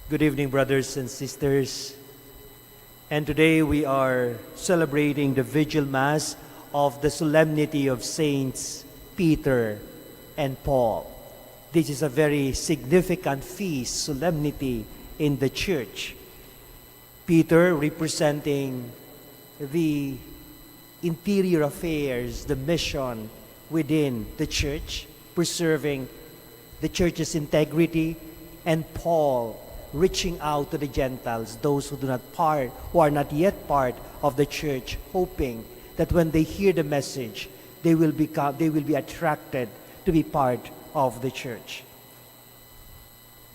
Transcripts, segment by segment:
Good evening, brothers and sisters. And today we are celebrating the Vigil Mass of the Solemnity of Saints Peter and Paul. This is a very significant feast, solemnity in the Church. Peter representing the interior affairs, the mission within the Church, preserving the Church's integrity, and Paul reaching out to the Gentiles, those who are not yet part of the Church, hoping that when they hear the message, they will be attracted to be part of the Church.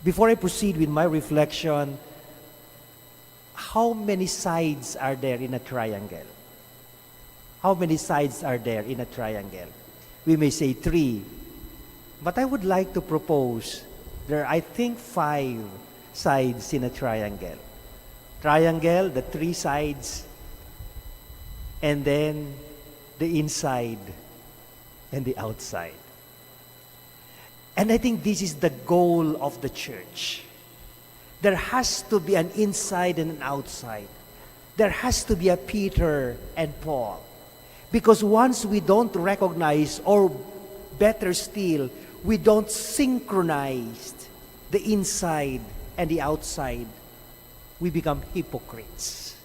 Before I proceed with my reflection, how many sides are there in a triangle? How many sides are there in a triangle? We may say 3, but I would like to propose there are, I think, 5 sides in a triangle. Triangle, the 3 sides, and then the inside and the outside. And I think this is the goal of the Church. There has to be an inside and an outside. There has to be a Peter and Paul. Because once we don't recognize, or better still, we don't synchronize the inside and the outside, we become hypocrites.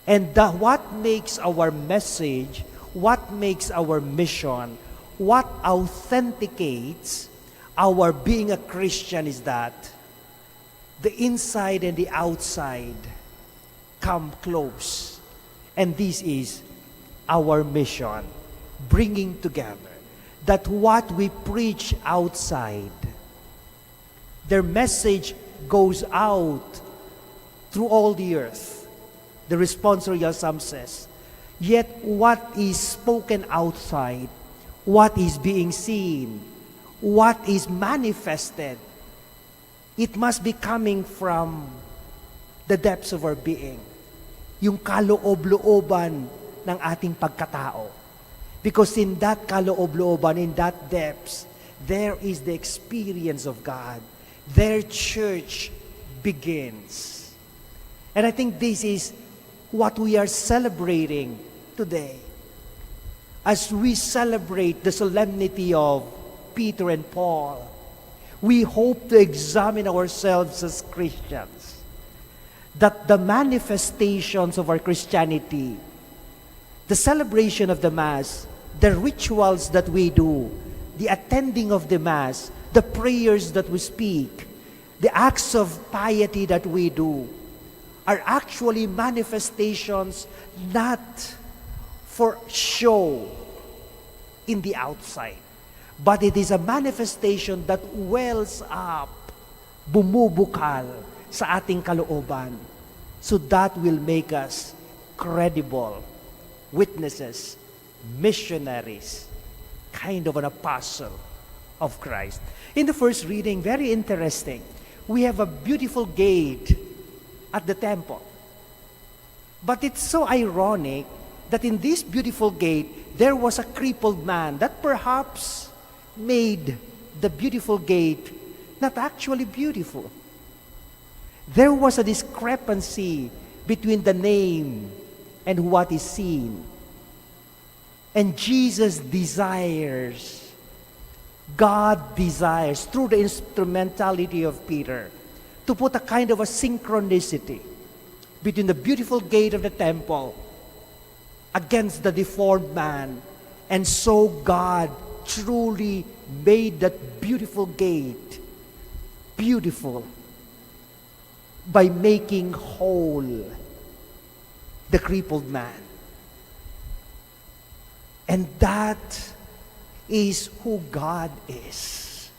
And what makes our message, what makes our mission, what authenticates our being a Christian is that the inside and the outside come close. And this is our mission, bringing together that what we preach outside, their message goes out through all the earth. The responsorial psalm says, yet what is spoken outside, what is being seen, what is manifested, it must be coming from the depths of our being. Yung kaloob-looban ng ating pagkatao. Because in that kaloob-looban, in that depths, there is the experience of God. Their church begins. And I think this is what we are celebrating today. As we celebrate the solemnity of Peter and Paul, we hope to examine ourselves as Christians, that the manifestations of our Christianity, the celebration of the Mass, the rituals that we do, the attending of the Mass, the prayers that we speak, the acts of piety that we do, are actually manifestations not for show in the outside, but it is a manifestation that wells up, bumubukal sa ating kalooban, so that will make us credible witnesses, missionaries, kind of an apostle of Christ. In the first reading, very interesting, we have a beautiful gate at the temple. But it's so ironic that in this beautiful gate, there was a crippled man that perhaps made the beautiful gate not actually beautiful. There was a discrepancy between the name and what is seen. And Jesus desires, God desires, through the instrumentality of Peter, to put a kind of a synchronicity between the beautiful gate of the temple against the deformed man. And so God truly made that beautiful gate beautiful by making whole the crippled man. And that is who God is,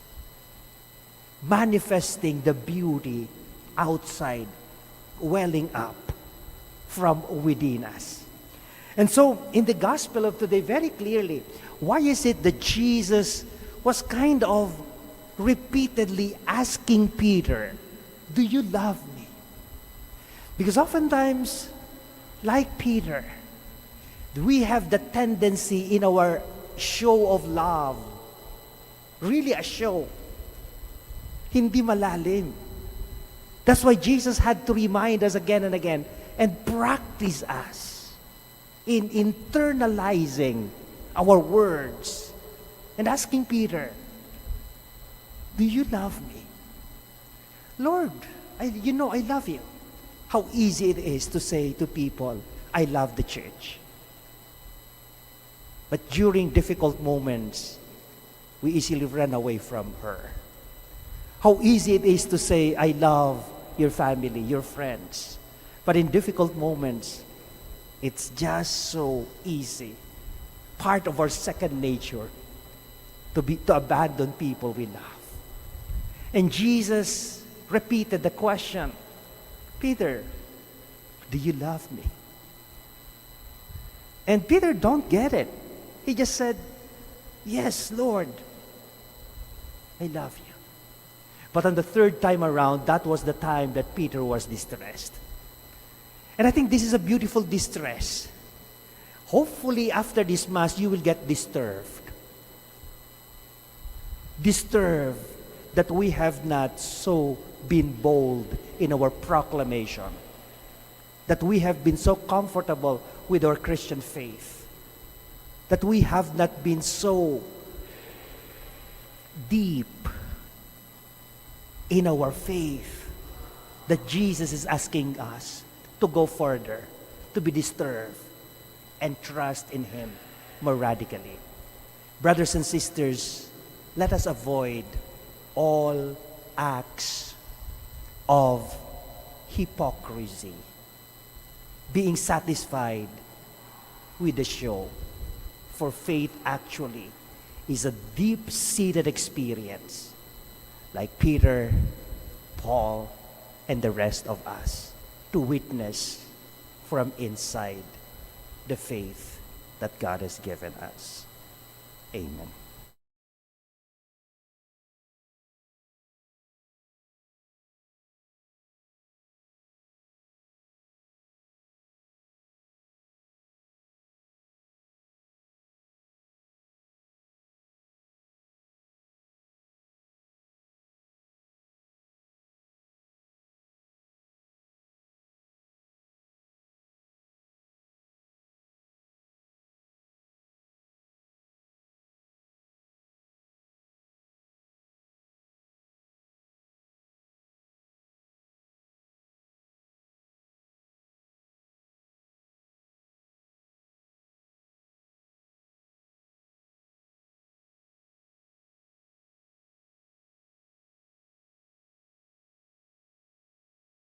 manifesting the beauty outside, welling up from within us. And so, in the gospel of today, very clearly, why is it that Jesus was kind of repeatedly asking Peter, do you love me? Because oftentimes, like Peter, we have the tendency in our show of love, really a show, hindi malalim. That's why Jesus had to remind us again and again and practice us in internalizing our words and asking Peter, do you love me? Lord, I love you. How easy it is to say to people, I love the church. But during difficult moments, we easily run away from her. How easy it is to say, I love your family, your friends. But in difficult moments, it's just so easy. Part of our second nature to abandon people we love. And Jesus repeated the question, Peter, do you love me? And Peter don't get it. He just said, yes, Lord, I love you. But on the third time around, that was the time that Peter was distressed. And I think this is a beautiful distress. Hopefully after this Mass, you will get disturbed. Disturbed that we have not so been bold in our proclamation. That we have been so comfortable with our Christian faith. That we have not been so deep in our faith that Jesus is asking us to go further, to be disturbed, and trust in Him more radically. Brothers and sisters, let us avoid all acts of hypocrisy, being satisfied with the show. For faith actually is a deep-seated experience, like Peter, Paul, and the rest of us, to witness from inside the faith that God has given us. Amen.